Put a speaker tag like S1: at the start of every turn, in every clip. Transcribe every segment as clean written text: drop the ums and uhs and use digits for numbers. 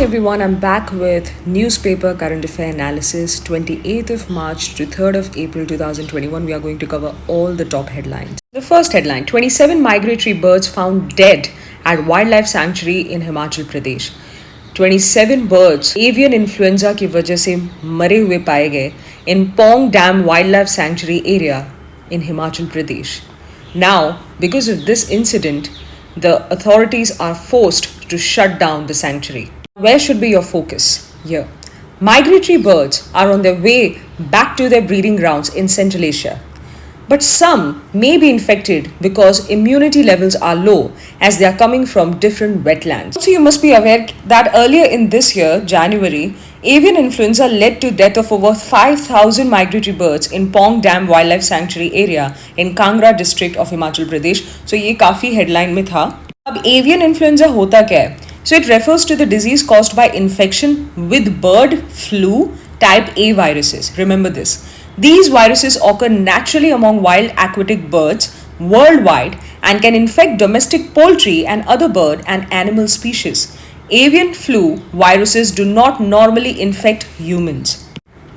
S1: everyone, I'm back with newspaper current affair analysis 28th of March to 3rd of April 2021. We are going to cover all the top headlines. The first headline: 27 migratory birds found dead at wildlife sanctuary in Himachal Pradesh. 27 birds avian influenza की वजह से मरे हुए पाए गए in Pong Dam Wildlife Sanctuary area in Himachal Pradesh. Now, because of this incident, the authorities are forced to shut down the sanctuary. Where should be your focus here? Migratory birds are on their way back to their breeding grounds in Central Asia. But some may be infected because immunity levels are low as they are coming from different wetlands. Also, you must be aware that earlier in this year, January, avian influenza led to death of over 5,000 migratory birds in Pong Dam Wildlife Sanctuary area in Kangra district of Himachal Pradesh. So ये काफी headline में था. अब avian influenza होता क्या है? So it refers to the disease caused by infection with bird flu type A viruses. Remember this. These viruses occur naturally among wild aquatic birds worldwide and can infect domestic poultry and other bird and animal species. Avian flu viruses do not normally infect humans.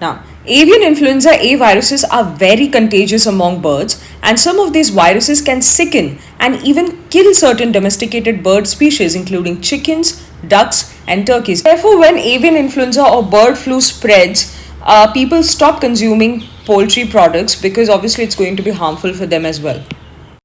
S1: Now, avian influenza A viruses are very contagious among birds, and some of these viruses can sicken and even kill certain domesticated bird species including chickens, ducks and turkeys. Therefore, when avian influenza or bird flu spreads, people stop consuming poultry products because obviously it's going to be harmful for them as well.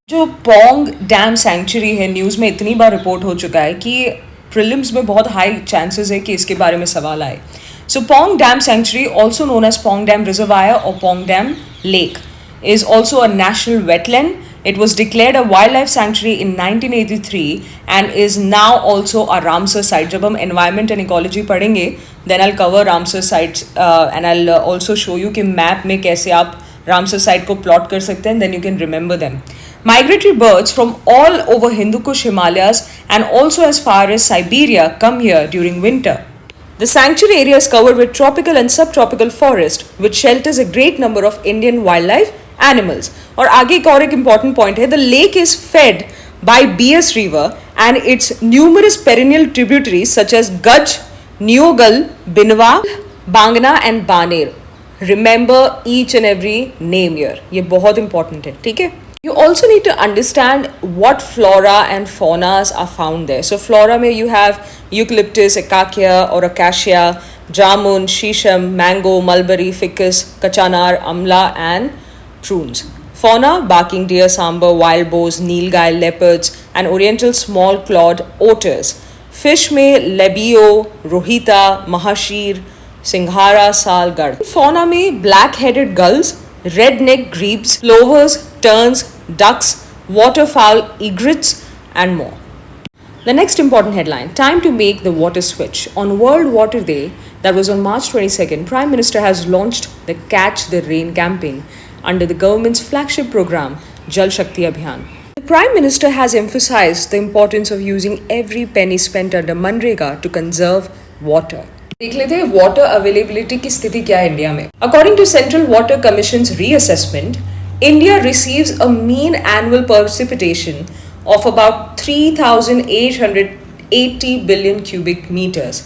S1: जो Pong dam century है, news में इतनी बार report हो चुका है कि prelims में बहुत हाई चांसेस है कि इसके बारे में सवाल आए. So Pong Dam Sanctuary, also known as Pong Dam Reservoir or Pong Dam Lake, is also a national wetland. It was declared a wildlife sanctuary in 1983 and is now also a Ramsar site. जब हम environment and ecology पढ़ेंगे, then I'll cover Ramsar sites and I'll also show you कि map में कैसे आप Ramsar site को plot कर सकते हैं, then you can remember them. Migratory birds from all over Hindu Kush Himalayas and also as far as Siberia come here during winter. The sanctuary area is covered with tropical and subtropical forest, which shelters a great number of Indian wildlife animals. और आगे एक और एक important point है, the lake is fed by BS River and its numerous perennial tributaries such as Gaj, Neogal, Binwa, Bangna and Baner. Remember each and every name here. ये बहुत important है, ठीक है? You also need to understand what flora and faunas are found there. So flora में you have eucalyptus, acacia or acacia, jamun, shisham, mango, mulberry, ficus, kachanar, amla and prunes. Fauna, barking deer, sambar, wild boars, nilgai, leopards and oriental small clawed otters. Fish में lebio, rohita, mahashir, singhara, sal, gad. Fauna में black-headed gulls, red-necked grebes, plovers, terns, ducks, waterfowl, egrets and more. The next important headline: time to make the water switch. On World Water Day, that was on March 22nd, Prime Minister has launched the Catch the Rain campaign under the government's flagship program, Jal Shakti Abhiyan. The Prime Minister has emphasized the importance of using every penny spent under Manrega to conserve water. देख लेते हैं water availability की स्थिति क्या है India में. According to Central Water Commission's reassessment, India receives a mean annual precipitation of about 3,880 billion cubic meters,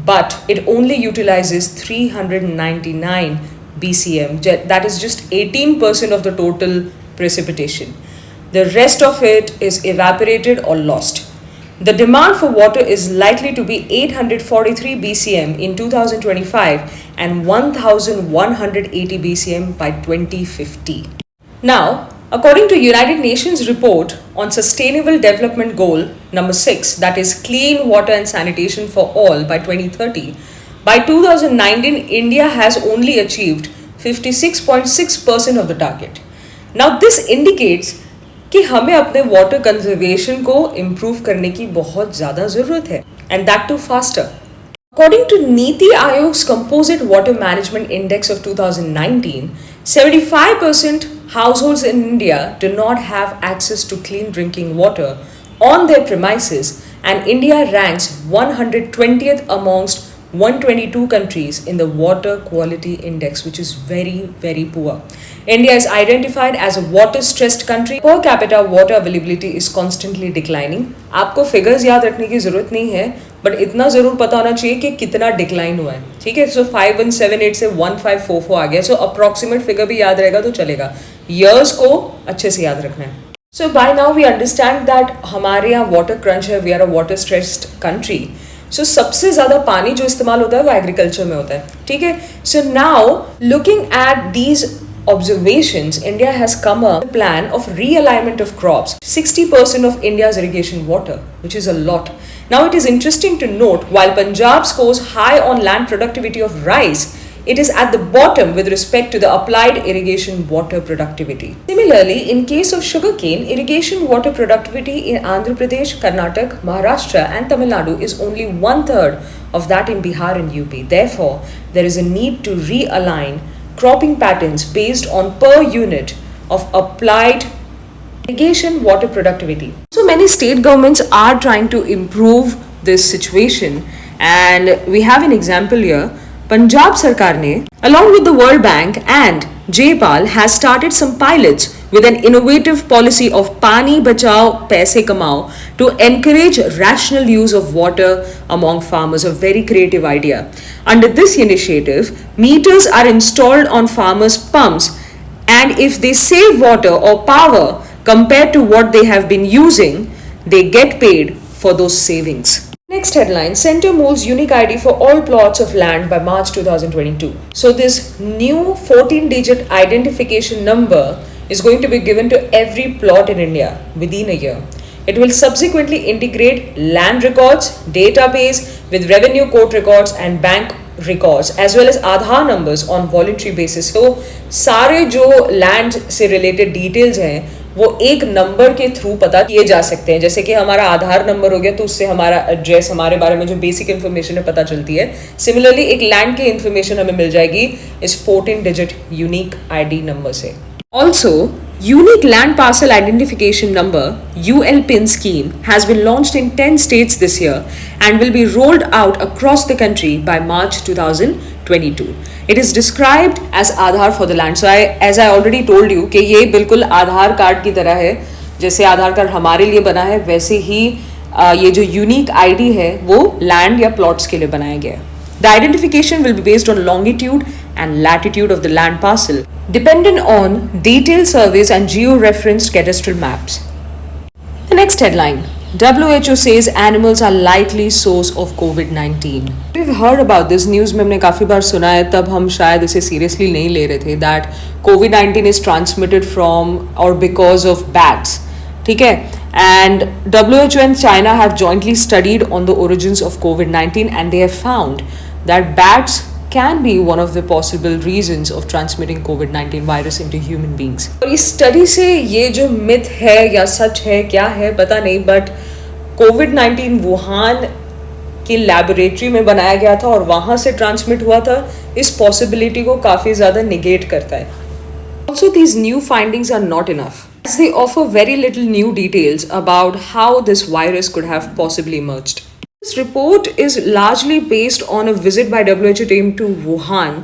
S1: but it only utilizes 399 BCM. That is just 18% of the total precipitation. The rest of it is evaporated or lost. The demand for water is likely to be 843 BCM in 2025 and 1,180 BCM by 2050. Now, according to United Nations report on Sustainable Development Goal number 6, that is clean water and sanitation for all by 2030, by 2019 India has only achieved 56.6% of the target. Now this indicates कि हमें अपने water conservation को improve करने की बहुत ज़्यादा ज़रूरत है, and that too faster. According to Niti Aayog's Composite Water Management Index of 2019, 75% households in India do not have access to clean drinking water on their premises, and India ranks 120th amongst 122 countries in the Water Quality Index, which is very, very poor. India is identified as a water-stressed country. Per capita water availability is constantly declining. आपको figures याद रखने की जरूरत नहीं है, but इतना जरूर पता होना चाहिए कि कितना डिक्लाइन हुआ है. ठीक है, सो 5178 से 1544 आ गया. सो अप्रॉक्सीमेट फिगर भी याद रहेगा तो चलेगा. ईयर्स को अच्छे से याद रखना है. So by now we understand that हमारे यहाँ वाटर क्रंच है. We are a water stressed country. So सबसे ज़्यादा पानी जो इस्तेमाल होता है वो एग्रीकल्चर में होता है. ठीक है, so now looking at these observations, India has come up with a plan of realignment of crops. 60% of India's irrigation water, which is a lot. Now it is interesting to note, while Punjab scores high on land productivity of rice, it is at the bottom with respect to the applied irrigation water productivity. Similarly, in case of sugarcane, irrigation water productivity in Andhra Pradesh, Karnataka, Maharashtra and Tamil Nadu is only 1/3 of that in Bihar and UP. Therefore, there is a need to realign cropping patterns based on per unit of applied irrigation water productivity. So many state governments are trying to improve this situation, and we have an example here. Punjab Sarkar ne, along with the World Bank and JPAL, has started some pilots with an innovative policy of Pani Bachao Paise Kamao to encourage rational use of water among farmers. A very creative idea. Under this initiative, meters are installed on farmers' pumps, and if they save water or power compared to what they have been using, they get paid for those savings. Next headline, Centre molds unique ID for all plots of land by March 2022. So this new 14-digit identification number is going to be given to every plot in India within a year. It will subsequently integrate land records, database with revenue court records and bank records as well as Aadhaar numbers on voluntary basis. So सारे जो land से related details हैं वो एक number के through पता किए जा सकते हैं. जैसे कि हमारा आधार नंबर हो गया तो उससे हमारा एड्रेस, हमारे बारे में जो बेसिक इन्फॉर्मेशन है पता चलती है. सिमिलरली एक लैंड की इन्फॉर्मेशन हमें मिल जाएगी इस 14-digit यूनिक आईडी नंबर से. Also Unique Land Parcel Identification Number ULPIN scheme has been launched in 10 states this year and will be rolled out across the country by March 2022. It is described as Aadhaar for the land. So as I already told you कि ये बिल्कुल आधार card की तरह है. जैसे आधार card हमारे लिए बना है वैसे ही ये जो यूनिक आईडी है वो लैंड या प्लॉट्स के लिए बनाया गया है. The identification will be based on longitude and latitude of the land parcel, dependent on detailed surveys and geo-referenced cadastral maps. The next headline, WHO says animals are likely source of COVID-19. We've heard about this news में हमने काफ़ी बार सुना है, तब हम शायद इसे seriously नहीं ले रहे थे that COVID-19 is transmitted from or because of bats. ठीक है, and WHO and China have jointly studied on the origins of COVID-19 and they have found that bats can be one of the possible reasons of transmitting COVID-19 virus into human beings. और इस study से ये जो myth है या सच है क्या है पता नहीं, बट COVID-19 वुहान की लैबोरेटरी में बनाया गया था और वहाँ से ट्रांसमिट हुआ था, इस पॉसिबिलिटी को काफ़ी ज़्यादा निगेट करता है. Also, these new findings are not enough, as they offer very little new details about how this virus could have possibly emerged. This report is largely based on a visit by WHO team to Wuhan,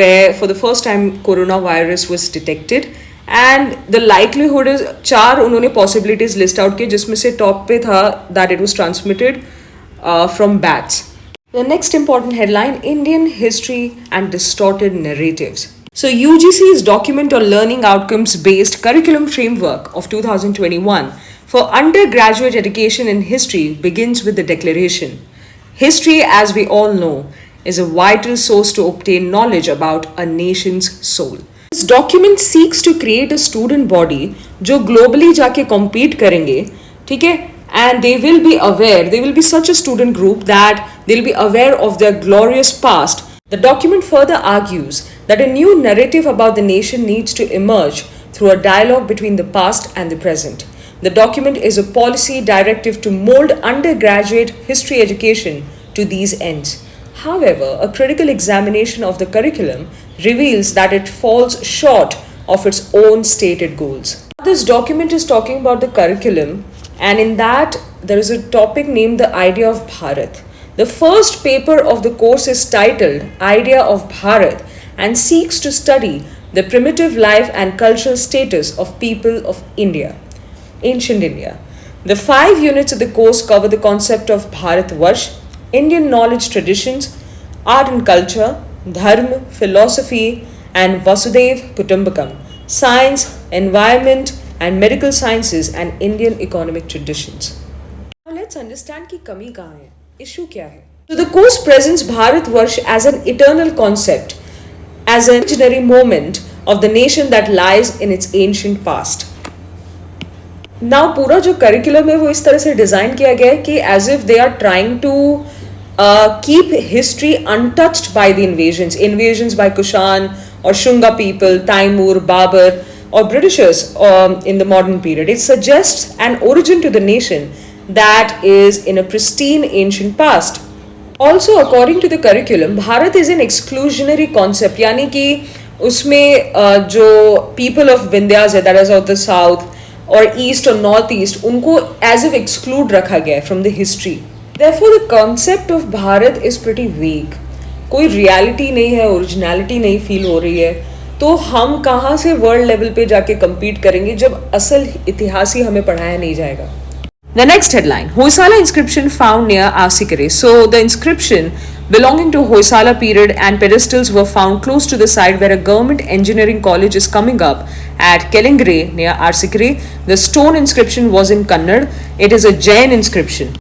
S1: where for the first time coronavirus was detected, and the likelihood is 4 उन्होंने possibilities list out किए जिसमें से top पे था that it was transmitted from bats. The next important headline, Indian history and distorted narratives. So UGC's document on learning outcomes based curriculum framework of 2021 for undergraduate education in history begins with the declaration. History, as we all know, is a vital source to obtain knowledge about a nation's soul. This document seeks to create a student body जो globally जाके compete करेंगे, ठीक है? And they will be aware, they will be such a student group that they'll be aware of their glorious past. The document further argues that a new narrative about the nation needs to emerge through a dialogue between the past and the present. The document is a policy directive to mold undergraduate history education to these ends. However, a critical examination of the curriculum reveals that it falls short of its own stated goals. This document is talking about the curriculum, and in that there is a topic named the Idea of Bharat. The first paper of the course is titled Idea of Bharat and seeks to study the primitive life and cultural status of people of India, ancient India. The 5 units of the course cover the concept of Bharatvarsh, Indian knowledge traditions, art and culture, dharma, philosophy, and Vasudev Kutumbakam, science, environment, and medical sciences and Indian economic traditions. Now let's understand कि कमी कहाँ है, issue क्या है. So the course presents Bharatvarsh as an eternal concept, as an imaginary moment of the nation that lies in its ancient past. Now पूरा जो curriculum है वो इस तरह से डिज़ाइन किया गया है कि as if they are trying to keep history untouched by the invasions by Kushan or Shunga people, Taimur, Babur, or Britishers in the modern period. It suggests an origin to the nation that is in a pristine ancient past. Also, according to the curriculum, Bharat is an exclusionary concept, यानी कि उसमें जो people of Vindhyas है, that is of the south or east or northeast, उनको as if exclude रखा गया है from the history. Therefore, the concept of Bharat is pretty vague. कोई reality नहीं है, originality नहीं feel हो रही है, तो हम कहाँ से world level पे जाके compete करेंगे जब असल इतिहास ही हमें पढ़ाया नहीं जाएगा. The next headline, Hoysala inscription found near Arsikere. So the inscription belonging to Hoysala period and pedestals were found close to the site where a government engineering college is coming up at Kelingre near Arsikere. The stone inscription was in Kannada. It is a Jain inscription.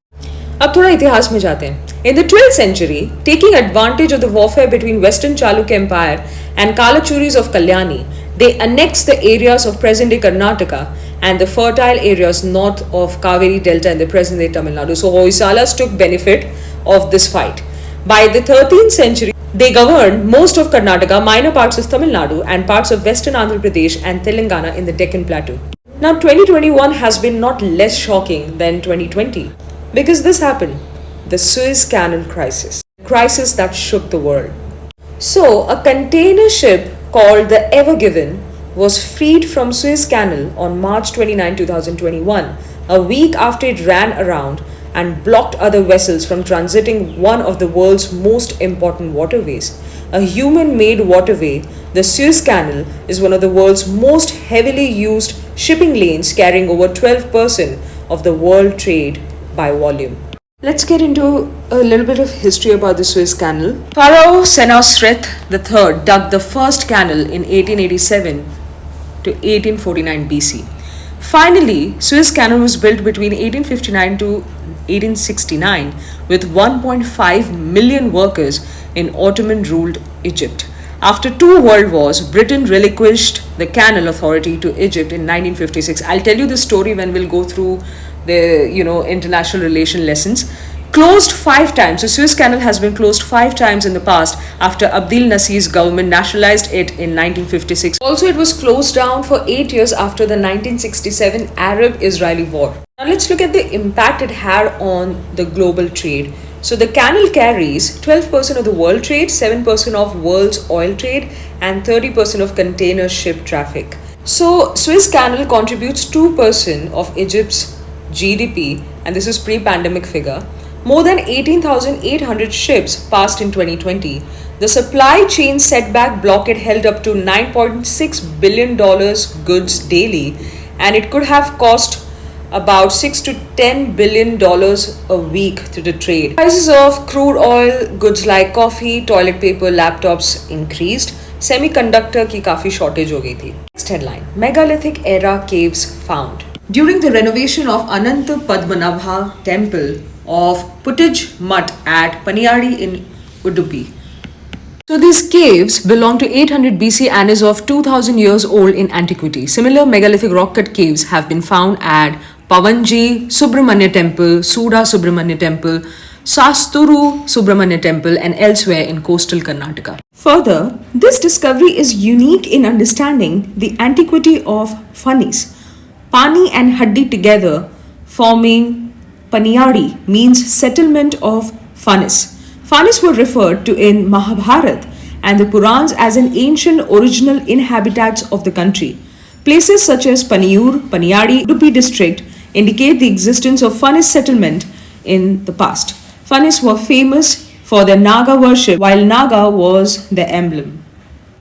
S1: अब थोड़ा इतिहास में जाते हैं. In the 12th century, taking advantage of the warfare between Western Chalukya Empire and Kalachuris of Kalyani, they annexed the areas of present-day Karnataka and the fertile areas north of Kaveri Delta in the present-day Tamil Nadu. So Hoysalas took benefit of this fight. By the 13th century, they governed most of Karnataka, minor parts of Tamil Nadu, and parts of Western Andhra Pradesh and Telangana in the Deccan Plateau. Now 2021 has been not less shocking than 2020. Because this happened, the Suez Canal crisis, a crisis that shook the world. So, a container ship called the Ever Given was freed from Suez Canal on March 29, 2021, a week after it ran around and blocked other vessels from transiting one of the world's most important waterways. A human-made waterway, the Suez Canal is one of the world's most heavily used shipping lanes, carrying over 12% of the world trade by volume. Let's get into a little bit of history about the Suez Canal. Pharaoh Senusret III dug the first canal in 1887 to 1849 BC. Finally, Suez Canal was built between 1859 to 1869 with 1.5 million workers in Ottoman-ruled Egypt. After 2 world wars, Britain relinquished the canal authority to Egypt in 1956. I'll tell you the story when we'll go through the international relation lessons. Closed 5 times. The Suez Canal has been closed 5 times in the past after Abdel Nasser's government nationalized it in 1956. Also, it was closed down for 8 years after the 1967 Arab-Israeli war. Now let's look at the impact it had on the global trade. So the canal carries 12% of the world trade, 7% of world's oil trade, and 30% of container ship traffic. So Suez Canal contributes 2% of Egypt's GDP, and this is pre-pandemic figure. More than 18,800 ships passed in 2020. The supply chain setback blockade held up to $9.6 billion goods daily, and it could have cost about $6 to $10 billion a week to the trade. Prices of crude oil, goods like coffee, toilet paper, laptops increased. Semiconductor की काफी shortage हो गई थी. Next headline: Megalithic era caves found. During the renovation of Ananta Padmanabha temple of Puttage Mutt at Paniyadi in Udupi. So these caves belong to 800 BC and is of 2000 years old in antiquity. Similar megalithic rock-cut caves have been found at Pavanji Subramanya Temple, Suda Subramanya Temple, Sasturu Subramanya Temple and elsewhere in coastal Karnataka. Further, this discovery is unique in understanding the antiquity of Fanis. Pani and Haddi together forming Paniyadi means settlement of Fanis. Fanis were referred to in Mahabharata and the Purans as an ancient original inhabitants of the country. Places such as Paniyur, Paniyadi, Udupi district indicate the existence of Fanis settlement in the past. Fanis were famous for their Naga worship while Naga was their emblem.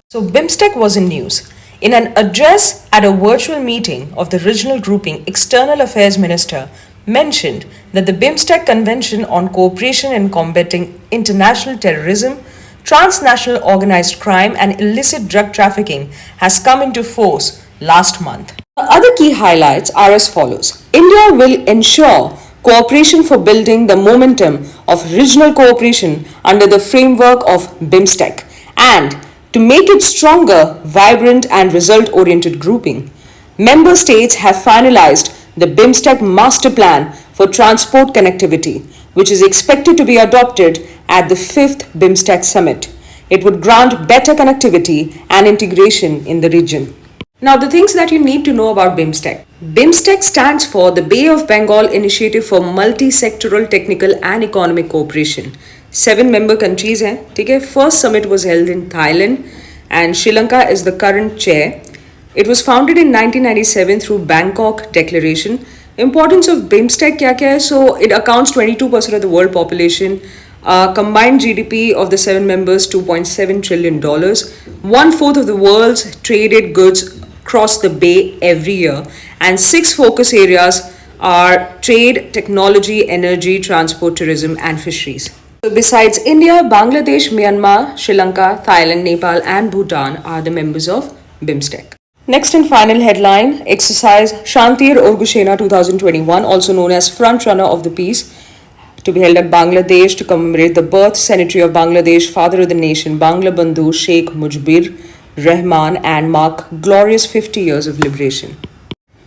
S1: So, BIMSTEC was in news. In an address at a virtual meeting of the regional grouping, External Affairs Minister mentioned that the BIMSTEC Convention on Cooperation in Combating International Terrorism, Transnational Organized Crime, and Illicit Drug Trafficking has come into force last month. The other key highlights are as follows. India will ensure cooperation for building the momentum of regional cooperation under the framework of BIMSTEC and to make it stronger, vibrant, and result oriented grouping. Member states have finalized the BIMSTEC Master Plan for Transport Connectivity, which is expected to be adopted at the 5th BIMSTEC Summit. It would grant better connectivity and integration in the region. Now, the things that you need to know about BIMSTEC. BIMSTEC stands for the Bay of Bengal Initiative for Multi-Sectoral Technical and Economic Cooperation. 7 member countries हैं, ठीक है. First summit was held in Thailand and Sri Lanka is the current chair. It was founded in 1997 through Bangkok Declaration. Importance of BIMSTEC क्या क्या है? So it accounts 22% of the world population. Combined GDP of the 7 members $2.7 trillion. 1/4 of the world's traded goods cross the bay every year, and 6 focus areas are trade, technology, energy, transport, tourism, and fisheries. So besides India, Bangladesh, Myanmar, Sri Lanka, Thailand, Nepal, and Bhutan are the members of BIMSTEC. Next and final headline, exercise Shantir Orgushena 2021, also known as Front Runner of the Peace, to be held at Bangladesh to commemorate the birth centenary of Bangladesh, father of the nation, Bangla Bandhu Sheikh Mujibur Rahman, and mark glorious 50 years of liberation.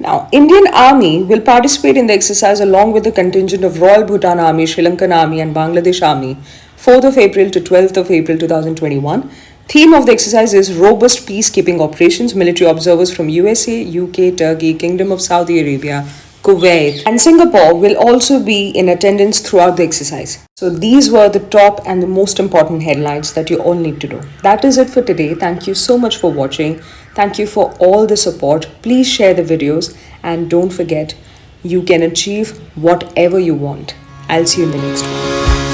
S1: Now, Indian Army will participate in the exercise along with the contingent of Royal Bhutan Army, Sri Lankan Army, and Bangladesh Army, 4th of April to 12th of April 2021. Theme of the exercise is Robust Peacekeeping Operations. Military observers from USA, UK, Turkey, Kingdom of Saudi Arabia, Kuwait, and Singapore will also be in attendance throughout the exercise. So these were the top and the most important headlines that you all need to know. That is it for today. Thank you so much for watching. Thank you for all the support. Please share the videos and don't forget, you can achieve whatever you want. I'll see you in the next one.